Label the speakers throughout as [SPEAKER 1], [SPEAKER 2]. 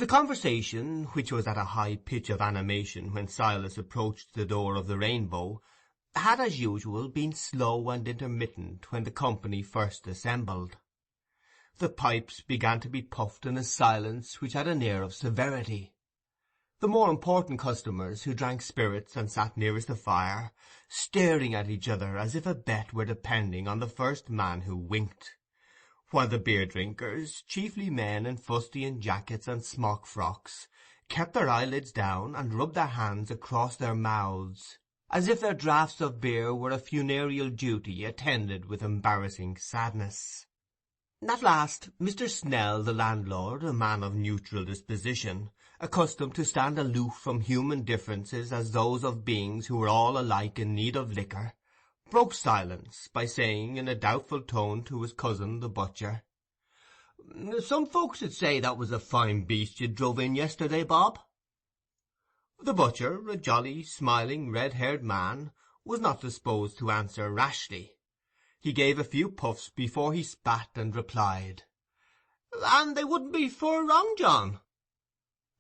[SPEAKER 1] The conversation, which was at a high pitch of animation when Silas approached the door of the Rainbow, had as usual been slow and intermittent when the company first assembled. The pipes began to be puffed in a silence which had an air of severity. The more important customers, who drank spirits and sat nearest the fire, staring at each other as if a bet were depending on the first man who winked, while the beer-drinkers, chiefly men in fustian jackets and smock-frocks, kept their eyelids down and rubbed their hands across their mouths, as if their draughts of beer were a funereal duty attended with embarrassing sadness. At last, Mr. Snell, the landlord, a man of neutral disposition, accustomed to stand aloof from human differences as those of beings who were all alike in need of liquor, broke silence by saying in a doubtful tone to his cousin the butcher, "Some folks 'ud say that was a fine beast you drove in yesterday, Bob." The butcher, a jolly, smiling, red-haired man, was not disposed to answer rashly. He gave a few puffs before he spat and replied, "And they wouldn't be fur wrong, John."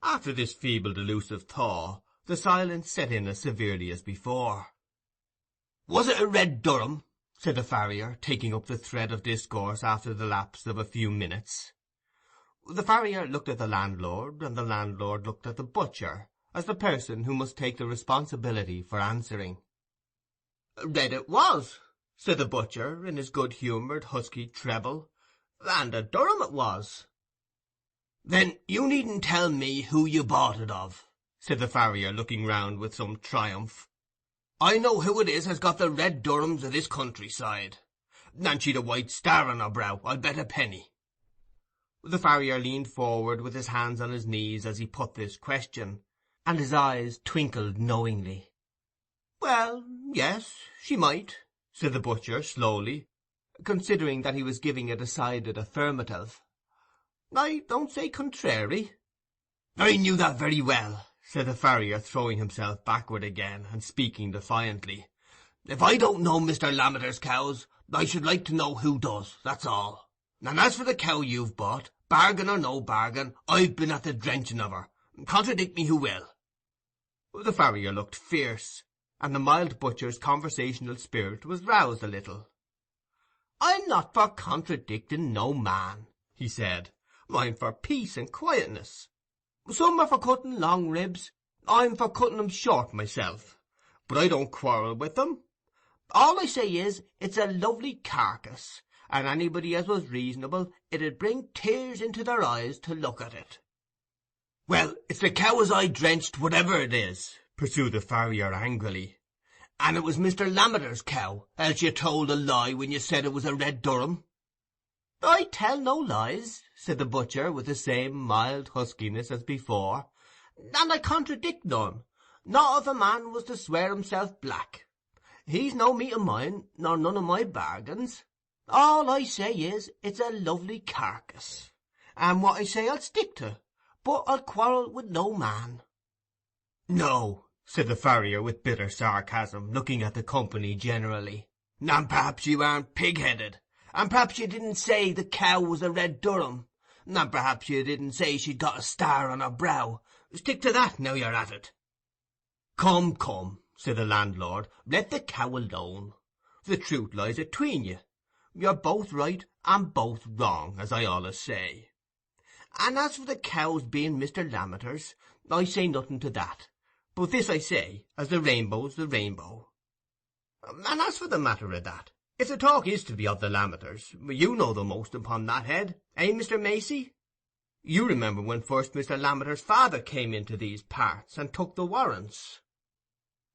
[SPEAKER 1] After this feeble delusive thaw, the silence set in as severely as before. "Was it a red Durham?" said the farrier, taking up the thread of discourse after the lapse of a few minutes. The farrier looked at the landlord, and the landlord looked at the butcher, as the person who must take the responsibility for answering. "Red it was," said the butcher, in his good-humoured, husky treble, "and a Durham it was." "Then you needn't tell me who you bought it of," said the farrier, looking round with some triumph. "I know who it is has got the red Durhams of this countryside, and she'd a white star on her brow, I'll bet a penny." The farrier leaned forward with his hands on his knees as he put this question, and his eyes twinkled knowingly. "Well, yes, she might," said the butcher slowly, considering that he was giving a decided affirmative. "I don't say contrary." "I knew that very well," said the farrier, throwing himself backward again, and speaking defiantly. "If I don't know Mr. Lammeter's cows, I should like to know who does, that's all. And as for the cow you've bought, bargain or no bargain, I've been at the drenching of her. Contradict me who will." The farrier looked fierce, and the mild butcher's conversational spirit was roused a little. "I'm not for contradicting no man," he said. "I'm for peace and quietness. Some are for cutting long ribs, I'm for cutting 'em short myself, but I don't quarrel with them. All I say is, it's a lovely carcass, and anybody as was reasonable, it'd bring tears into their eyes to look at it." "Well, it's the cow as I drenched, whatever it is," pursued the farrier angrily. "And it was Mr. Lammeter's cow, else you told a lie when you said it was a red Durham." "I tell no lies," said the butcher, with the same mild huskiness as before, "and I contradict none, not if a man was to swear himself black. He's no meat of mine, nor none of my bargains. All I say is, it's a lovely carcass, and what I say I'll stick to, but I'll quarrel with no man." "No," said the farrier with bitter sarcasm, looking at the company generally. "And perhaps you aren't pig-headed, and perhaps you didn't say the cow was a red Durham, and perhaps you didn't say she'd got a star on her brow. Stick to that, now you're at it." "Come, come," said the landlord, "let the cow alone. The truth lies atween you. You're both right and both wrong, as I allus say. And as for the cow's being Mr. Lammeter's, I say nothing to that, but this I say, as the rainbow's the rainbow. And as for the matter of that, if the talk is to be of the Lammeters, you know the most upon that head, Mr. Macey? You remember when first Mr. Lammeter's father came into these parts, and took the warrants."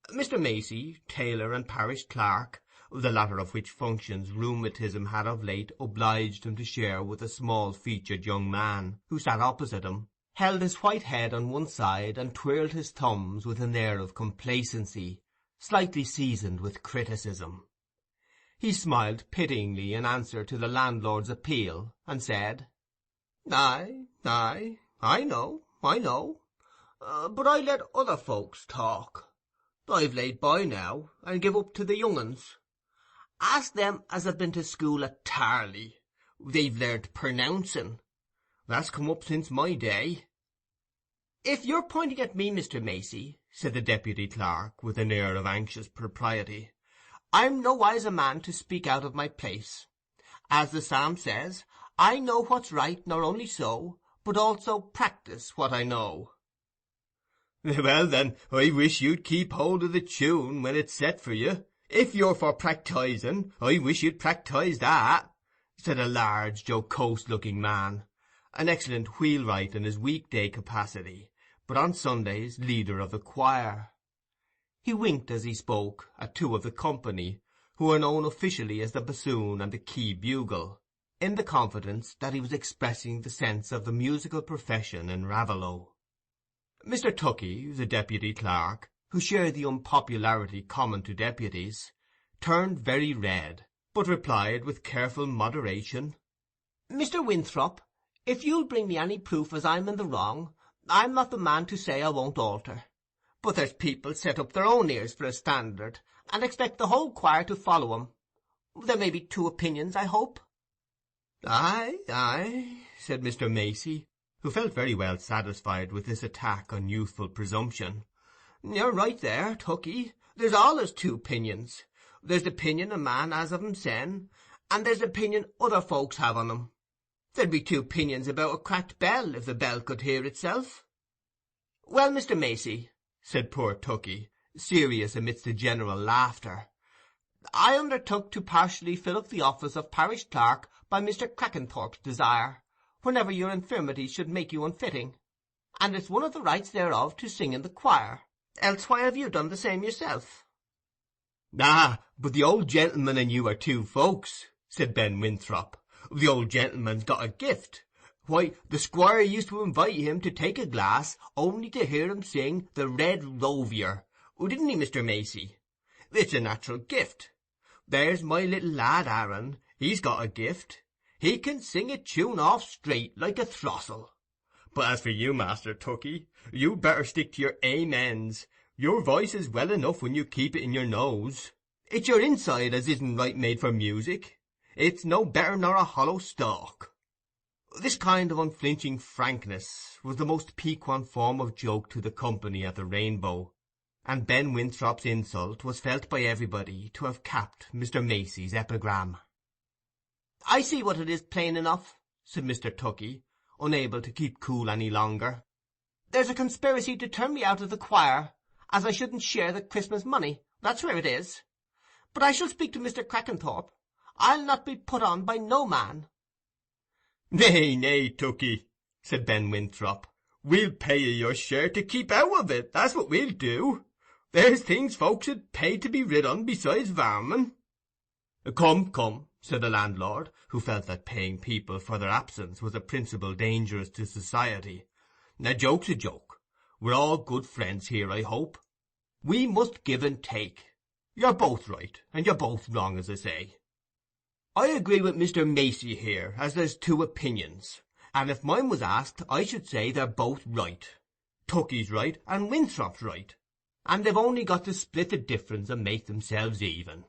[SPEAKER 1] Mr. Macey, tailor and parish clerk, the latter of which functions rheumatism had of late obliged him to share with a small-featured young man, who sat opposite him, held his white head on one side and twirled his thumbs with an air of complacency, slightly seasoned with criticism. He smiled pityingly in answer to the landlord's appeal, and said, "Aye, I know, but I let other folks talk. I've laid by now, and give up to the young uns. Ask them as have been to school at Tarley. They've learnt pernouncing. That's come up since my day. "If you're pointing at me, Mr. Macey," said the deputy clerk, with an air of anxious propriety, "I'm nowise a man to speak out of my place. As the psalm says, I know what's right, nor only so, but also practise what I know." "Well, then, I wish you'd keep hold of the tune when it's set for you. If you're for practising, I wish you'd practise that," said a large, jocose-looking man, an excellent wheelwright in his week-day capacity, but on Sundays leader of the choir. He winked as he spoke at two of the company, who were known officially as the bassoon and the key bugle, in the confidence that he was expressing the sense of the musical profession in Raveloe. Mr. Tuckey, the deputy clerk, who shared the unpopularity common to deputies, turned very red, but replied with careful moderation, "Mr. Winthrop, if you'll bring me any proof as I'm in the wrong, I'm not the man to say I won't alter. But there's people set up their own ears for a standard, and expect the whole choir to follow 'em. There may be two opinions, I hope." "Aye, aye," said Mr. Macey, who felt very well satisfied with this attack on youthful presumption. "You're right there, Tuckey. There's allays two opinions. There's the opinion a man has of himsen, and there's the opinion other folks have on him. There'd be two opinions about a cracked bell, if the bell could hear itself." "Well, Mr. Macey," said poor Tuckey, serious amidst the general laughter, "I undertook to partially fill up the office of parish clerk by Mr. Crackenthorp's desire, whenever your infirmities should make you unfitting, and it's one of the rights thereof to sing in the choir, else why have you done the same yourself?" "Ah, but the old gentleman and you are two folks," said Ben Winthrop. "The old gentleman's got a gift. Why, the squire used to invite him to take a glass only to hear him sing the Red Rovier, didn't he, Mr. Macey? It's a natural gift. There's my little lad Aaron, he's got a gift. He can sing a tune off straight, like a throstle. But as for you, Master Tuckey, you'd better stick to your amens. Your voice is well enough when you keep it in your nose. It's your inside as isn't right made for music. It's no better nor a hollow stalk." This kind of unflinching frankness was the most piquant form of joke to the company at the Rainbow, and Ben Winthrop's insult was felt by everybody to have capped Mr. Macey's epigram. "I see what it is plain enough," said Mr. Tuckey, unable to keep cool any longer. "There's a conspiracy to turn me out of the choir, as I shouldn't share the Christmas money, that's where it is. But I shall speak to Mr. Crackenthorp. I'll not be put on by no man." "Nay, nay, Tuckey," said Ben Winthrop, "we'll pay you your share to keep out of it, that's what we'll do. There's things folks 'ud pay to be rid on besides varmin." "Come, come," said the landlord, who felt that paying people for their absence was a principle dangerous to society. "A joke's a joke. We're all good friends here, I hope. We must give and take. You're both right, and you're both wrong, as I say. I agree with Mr. Macey here, as there's two opinions, and if mine was asked, I should say they're both right. Tuckey's right, and Winthrop's right, and they've only got to split the difference and make themselves even."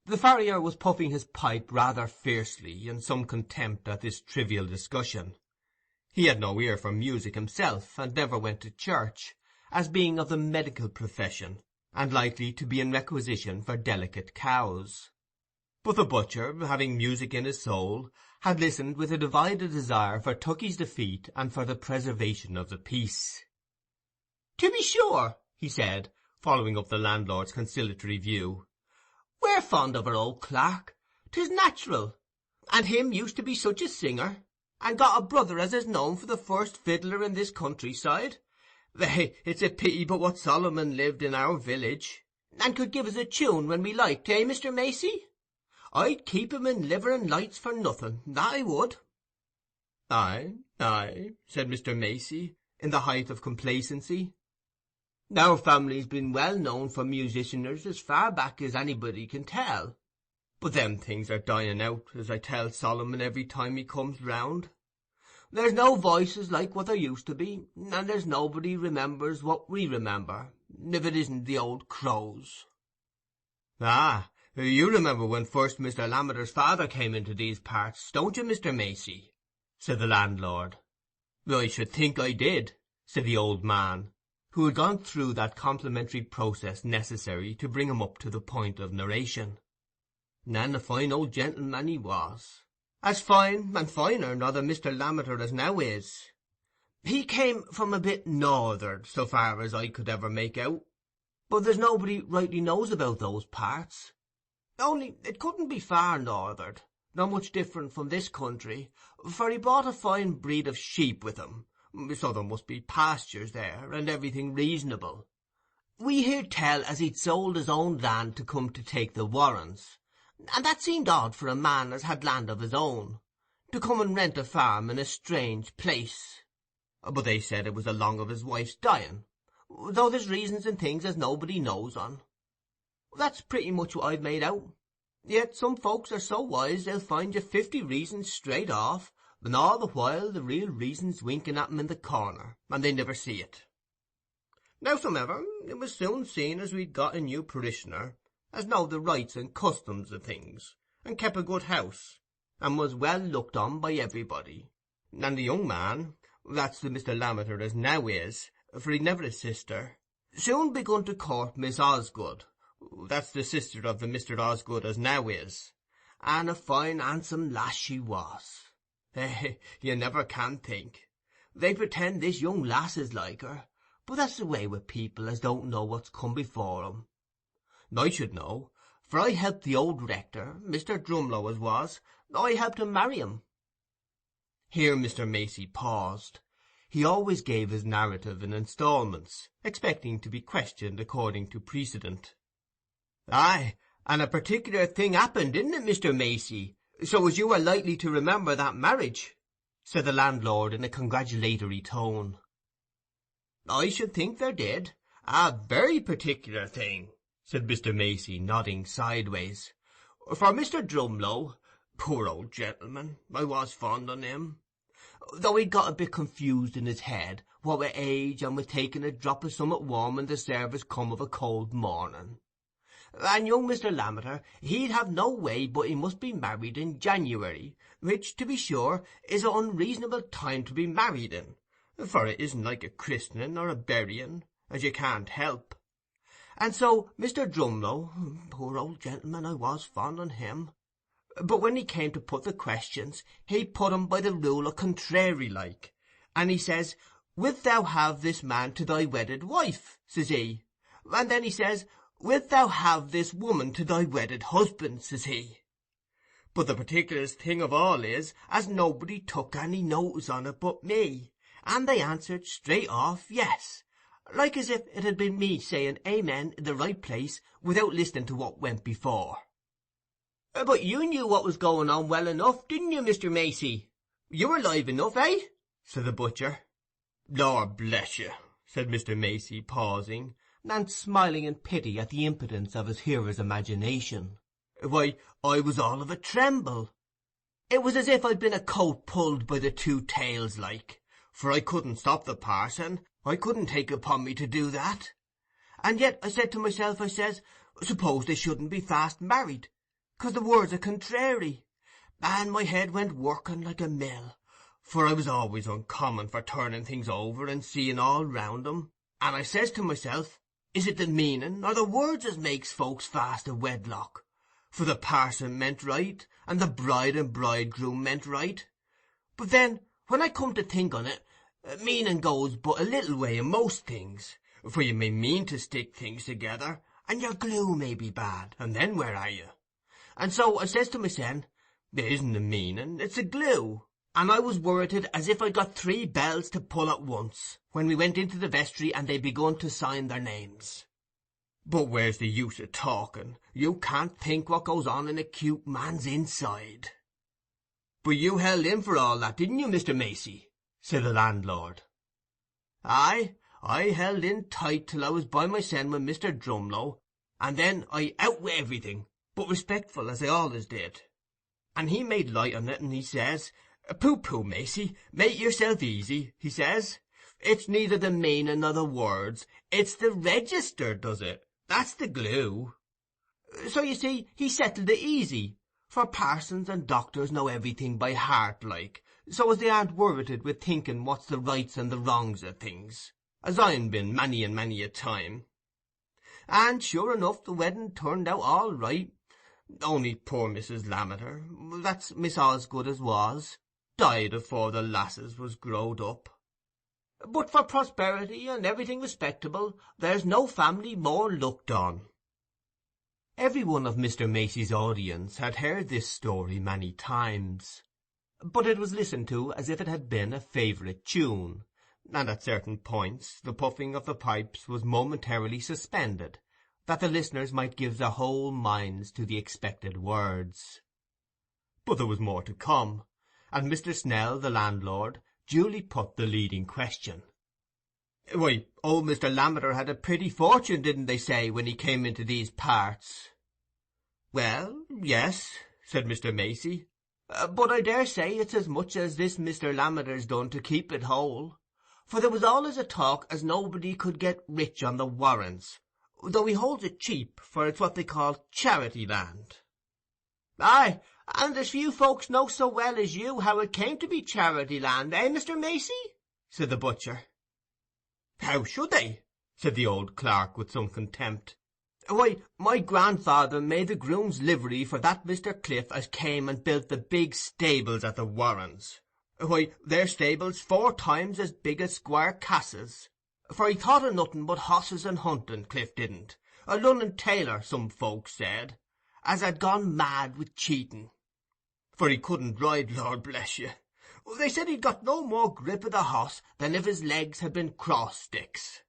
[SPEAKER 1] The farrier was puffing his pipe rather fiercely, in some contempt at this trivial discussion. He had no ear for music himself, and never went to church, as being of the medical profession, and likely to be in requisition for delicate cows. But the butcher, having music in his soul, had listened with a divided desire for Tuckey's defeat and for the preservation of the peace. "To be sure," he said, following up the landlord's conciliatory view, "we're fond of our old clerk. 'Tis natural. And him used to be such a singer, and got a brother as is known for the first fiddler in this countryside. It's a pity but what Solomon lived in our village, and could give us a tune when we liked, Mr. Macey? I'd keep him in liver and lights for nothing, that I would." "Aye, aye," said Mr. Macey, in the height of complacency. "Our family's been well known for musicianers as far back as anybody can tell. But them things are dying out, as I tell Solomon every time he comes round. There's no voices like what there used to be, and there's nobody remembers what we remember, if it isn't the old crows." "Ah, you remember when first Mr. Lammeter's father came into these parts, don't you, Mr. Macey?" said the landlord. "I should think I did," said the old man, who had gone through that complimentary process necessary to bring him up to the point of narration. And a fine old gentleman he was, as fine and finer nor the Mr. Lammeter as now is. He came from a bit north'ard, so far as I could ever make out, but there's nobody rightly knows about those parts. Only it couldn't be far north'ard, nor much different from this country, for he brought a fine breed of sheep with him, so there must be pastures there, and everything reasonable. We hear tell as he'd sold his own land to come to take the warrens, and that seemed odd for a man as had land of his own, to come and rent a farm in a strange place. But they said it was along of his wife's dying, though there's reasons and things as nobody knows on. That's pretty much what I've made out. Yet some folks are so wise they'll find you 50 reasons straight off, and all the while the real reason's winking at 'em in the corner, and they never see it. Howsomever, it was soon seen as we'd got a new parishioner, as knowed the rights and customs of things, and kep a good house, and was well looked on by everybody. And the young man, that's the Mr. Lammeter as now is, for he'd never a sister, soon begun to court Miss Osgood, that's the sister of the Mr. Osgood as now is, and a fine handsome lass she was. You never can think. They pretend this young lass is like her, but that's the way with people as don't know what's come before 'em. I should know, for I helped the old rector, Mr. Drumlow as was, I helped him marry him. Here Mr. Macey paused. He always gave his narrative in instalments, expecting to be questioned according to precedent. "Aye, and a particular thing happened, didn't it, Mr. Macey, so as you were likely to remember that marriage?" said the landlord in a congratulatory tone. "I should think there did. A very particular thing," said Mr. Macey, nodding sideways. "For Mr. Drumlow, poor old gentleman, I was fond on him, though he'd got a bit confused in his head, what with age and with taking a drop of summat warm when the service come of a cold morning. And young Mr. Lammeter, he'd have no way but he must be married in January, which, to be sure, is an unreasonable time to be married in, for it isn't like a christening or a burying, as you can't help. And so Mr. Drumlow, poor old gentleman, I was fond on him, but when he came to put the questions, he put 'em by the rule o' contrary like, and he says, 'Wilt thou have this man to thy wedded wife?' says he, and then he says, 'Wilt thou have this woman to thy wedded husband?' says he. But the particularest thing of all is, as nobody took any notice on it but me, and they answered straight off yes, like as if it had been me saying amen in the right place without listening to what went before." "But you knew what was going on well enough, didn't you, Mr. Macey? You were live enough, eh?" said the butcher. "Lord bless you," said Mr. Macey, pausing, and smiling in pity at the impotence of his hearer's imagination. "Why, I was all of a tremble. It was as if I'd been a colt pulled by the two tails like, for I couldn't stop the parson, I couldn't take upon me to do that. And yet I said to myself, I says, suppose they shouldn't be fast married, 'cause the words are contrary, and my head went working like a mill, for I was always uncommon for turning things over and seeing all round 'em, and I says to myself, is it the meaning or the words as makes folks fast a wedlock? For the parson meant right, and the bride and bridegroom meant right. But then, when I come to think on it, meaning goes but a little way in most things, for you may mean to stick things together, and your glue may be bad, and then where are you? And so I says to mysen, it isn't the meaning, it's the glue. And I was worrited as if I'd got 3 bells to pull at once, when we went into the vestry and they begun to sign their names. But where's the use of talking? You can't think what goes on in a cute man's inside." "But you held in for all that, didn't you, Mr. Macey?" said the landlord. "Aye, I held in tight till I was by mysen with Mr. Drumlow, and then I out with everything, but respectful, as I always did. And he made light on it, and he says, 'Pooh-pooh, Macey, make yourself easy,' he says. 'It's neither the meaning nor the words, it's the register does it. That's the glue.' So you see he settled it easy, for parsons and doctors know everything by heart like, so as they aren't worrited with thinking what's the rights and the wrongs of things, as I'n been many and many a time. And sure enough the wedding turned out all right, only poor Mrs. Lammeter, that's Miss Osgood as was, died afore the lasses was growed up. But for prosperity and everything respectable, there's no family more looked on." Every one of Mr. Macey's audience had heard this story many times, but it was listened to as if it had been a favourite tune, and at certain points the puffing of the pipes was momentarily suspended, that the listeners might give their whole minds to the expected words. But there was more to come, and Mr. Snell, the landlord, duly put the leading question. "Why, old Mr. Lammeter had a pretty fortune, didn't they say, when he came into these parts?" "Well, yes," said Mr. Macey, "but I daresay it's as much as this Mr. Lammeter's done to keep it whole, for there was allays a talk as nobody could get rich on the Warrens, though he holds it cheap, for it's what they call charity land." "Aye, and there's few folks know so well as you how it came to be charity land, Mr. Macey?" said the butcher. "How should they?" said the old clerk with some contempt. "Why, my grandfather made the groom's livery for that Mr. Cliff as came and built the big stables at the Warrens. Why, they're stables 4 times as big as Squire Cass's, for he thought o' nothing but hosses and hunting, Cliff didn't, a Lunnon tailor, some folks said, as had gone mad with cheating. For he couldn't ride, Lord bless you. They said he'd got no more grip of the hoss than if his legs had been cross-sticks.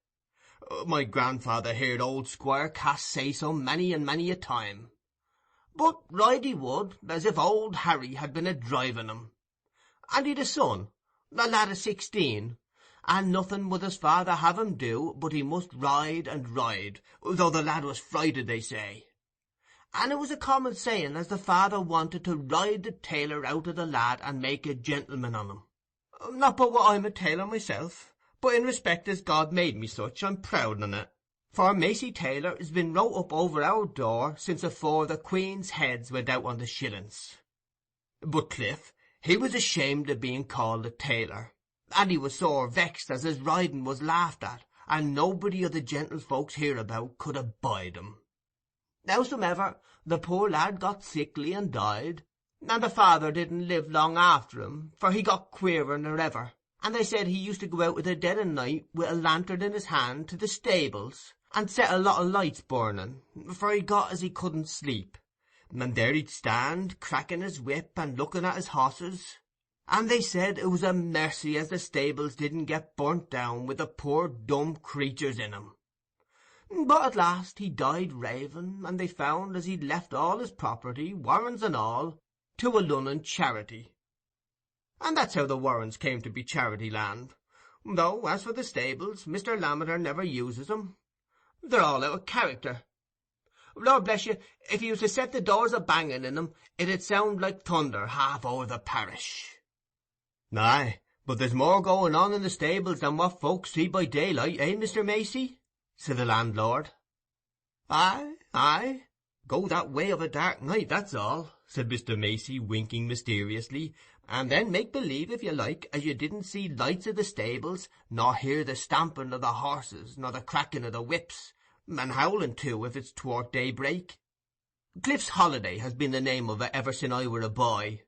[SPEAKER 1] My grandfather heard old Squire Cass say so many and many a time. But ride he would, as if old Harry had been a-driving him. And he'd a son, a lad of 16, and nothing would his father have him do but he must ride and ride, though the lad was frighted, they say. And it was a common saying as the father wanted to ride the tailor out of the lad and make a gentleman on him. Not but what I'm a tailor myself, but in respect as God made me such, I'm proud on it, for Macey Tailor has been wrote up over our door since afore the Queen's heads went out on the shillings. But Cliff, he was ashamed of being called a tailor, and he was sore vexed as his riding was laughed at, and nobody of the gentlefolks hereabout could abide him. Howsomever, the poor lad got sickly and died, and the father didn't live long after him, for he got queerer nor ever, and they said he used to go out with the dead of night with a lantern in his hand to the stables, and set a lot of lights burning, for he got as he couldn't sleep, and there he'd stand, cracking his whip and looking at his hosses, and they said it was a mercy as the stables didn't get burnt down with the poor dumb creatures in 'em. But at last he died raving, and they found as he'd left all his property, warrens and all, to a Lunnon charity. And that's how the Warrens came to be charity land, though, as for the stables, Mr. Lammeter never uses 'em. They're all out of character. Lord bless you, if you was to set the doors a-banging in 'em, it'd sound like thunder half over the parish." "Aye, but there's more going on in the stables than what folks see by daylight, Mr. Macey?" said the landlord. Aye, go that way of a dark night, that's all," said Mr. Macey, winking mysteriously, "and then make believe, if you like, as you didn't see lights of the stables, nor hear the stamping of the horses, nor the cracking of the whips, and howling too, if it's toward daybreak. Cliff's Holiday has been the name of it ever sin' I were a boy.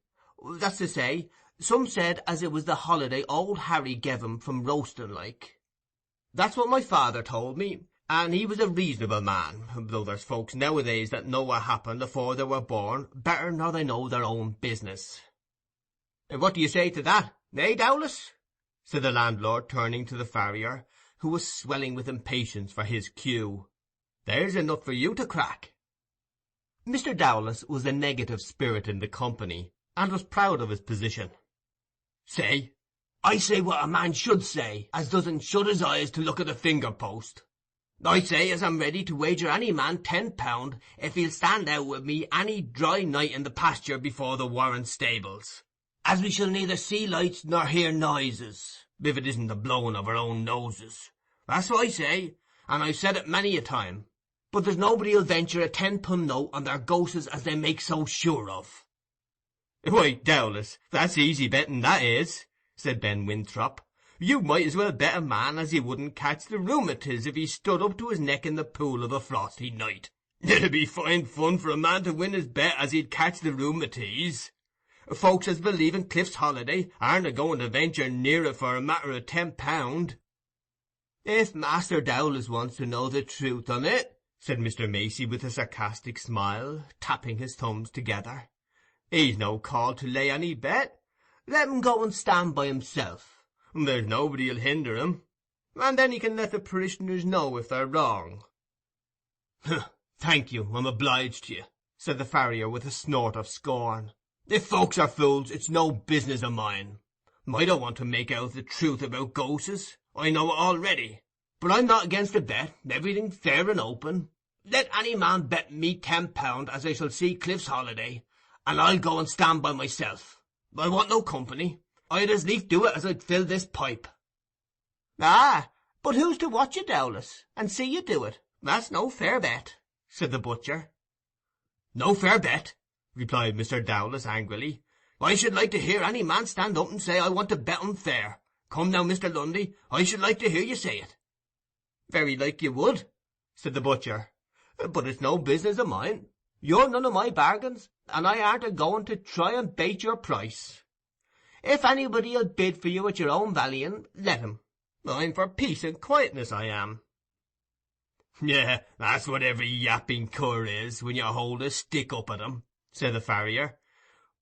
[SPEAKER 1] That's to say, some said as it was the holiday old Harry gev him from roasting like. That's what my father told me, and he was a reasonable man, though there's folks nowadays that know what happened afore they were born better nor they know their own business." "What do you say to that, Dowlas?" said the landlord, turning to the farrier, who was swelling with impatience for his cue. "There's a nut for you to crack." Mr. Dowlas was the negative spirit in the company, and was proud of his position. "Say? I say what a man should say, as doesn't shut his eyes to look at a finger-post. I say as I'm ready to wager any man £10 if he'll stand out with me any dry night in the pasture before the Warren stables, as we shall neither see lights nor hear noises, if it isn't the blowing of our own noses. That's what I say, and I've said it many a time, but there's nobody'll venture a £10 note on their ghostes as they make so sure of." "Why, Dowlas, that's easy betting, that is," said Ben Winthrop. "You might as well bet a man as he wouldn't catch the rheumatiz if he stood up to his neck in the pool of a frosty night. It'd be fine fun for a man to win his bet as he'd catch the rheumatiz. Folks as believe in Cliff's Holiday aren't a-going to venture near it for a matter of £10. "If Master Dowlas wants to know the truth on it," said Mr. Macey with a sarcastic smile, tapping his thumbs together, "he's no call to lay any bet. Let him go and stand by himself. There's nobody'll hinder him, and then he can let the parishioners know if they're wrong." "Thank you, I'm obliged to you," said the farrier with a snort of scorn. "If folks are fools, it's no business of mine. I don't want to make out the truth about ghostes, I know it already. But I'm not against a bet, everything fair and open. Let any man bet me £10 as I shall see Cliff's Holiday, and I'll go and stand by myself. I want no company. I'd as lief do it as I'd fill this pipe." "Ah, but who's to watch you, Dowlas, and see you do it? That's no fair bet," said the butcher. "No fair bet," replied Mr. Dowlas angrily. "I should like to hear any man stand up and say I want to bet him fair. Come now, Mr. Lundy, I should like to hear you say it." "Very like you would," said the butcher, "but it's no business of mine. You're none of my bargains, and I aren't a-going to try and bate your price. If anybody'll bid for you at your own valuing, let him. I'm for peace and quietness, I am." "Yeah, that's what every yapping cur is, when you hold a stick up at him," said the farrier.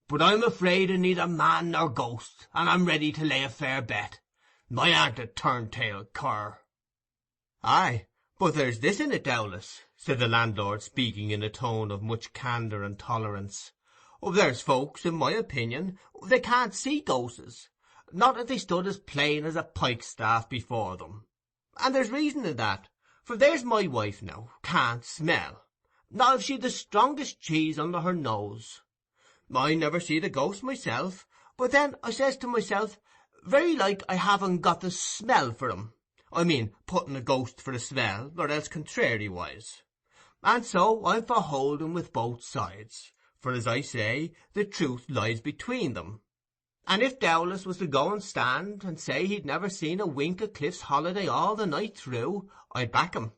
[SPEAKER 1] "But I'm afraid of neither man nor ghost, and I'm ready to lay a fair bet. I aren't a turn-tail cur." "Aye, but there's this in it, Dowlas," said the landlord, speaking in a tone of much candour and tolerance. "There's folks, in my opinion, they can't see ghosts, not if they stood as plain as a pikestaff before them. And there's reason in that, for there's my wife now, can't smell, not if she'd the strongest cheese under her nose. I never see the ghost myself, but then I says to myself, very like I haven't got the smell for 'em. I mean, putting a ghost for a smell, or else contrariwise. And so I'm for holding with both sides, for, as I say, the truth lies between them. And if Dowlas was to go and stand, and say he'd never seen a wink of Cliff's Holiday all the night through, I'd back him.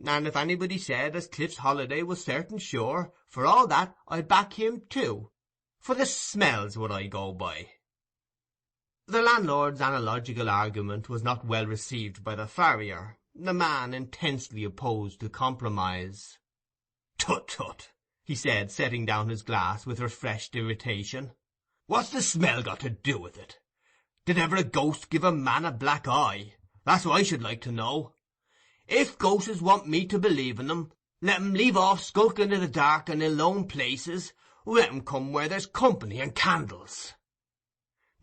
[SPEAKER 1] And if anybody said as Cliff's Holiday was certain sure, for all that I'd back him too. For the smell's what I go by." The landlord's analogical argument was not well received by the farrier, a man intensely opposed to compromise. "Tut, tut," he said, setting down his glass with refreshed irritation. "What's the smell got to do with it? Did ever a ghost give a man a black eye? That's what I should like to know. If ghosts want me to believe in them, let 'em leave off skulking in the dark and in lone places. Let 'em come where there's company and candles.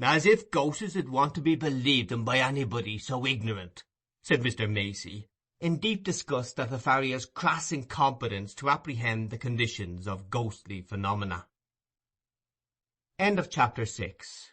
[SPEAKER 1] As if ghosts 'ud want to be believed in by anybody so ignorant," said Mr. Macey, in deep disgust at the farrier's crass incompetence to apprehend the conditions of ghostly phenomena. Chapter 6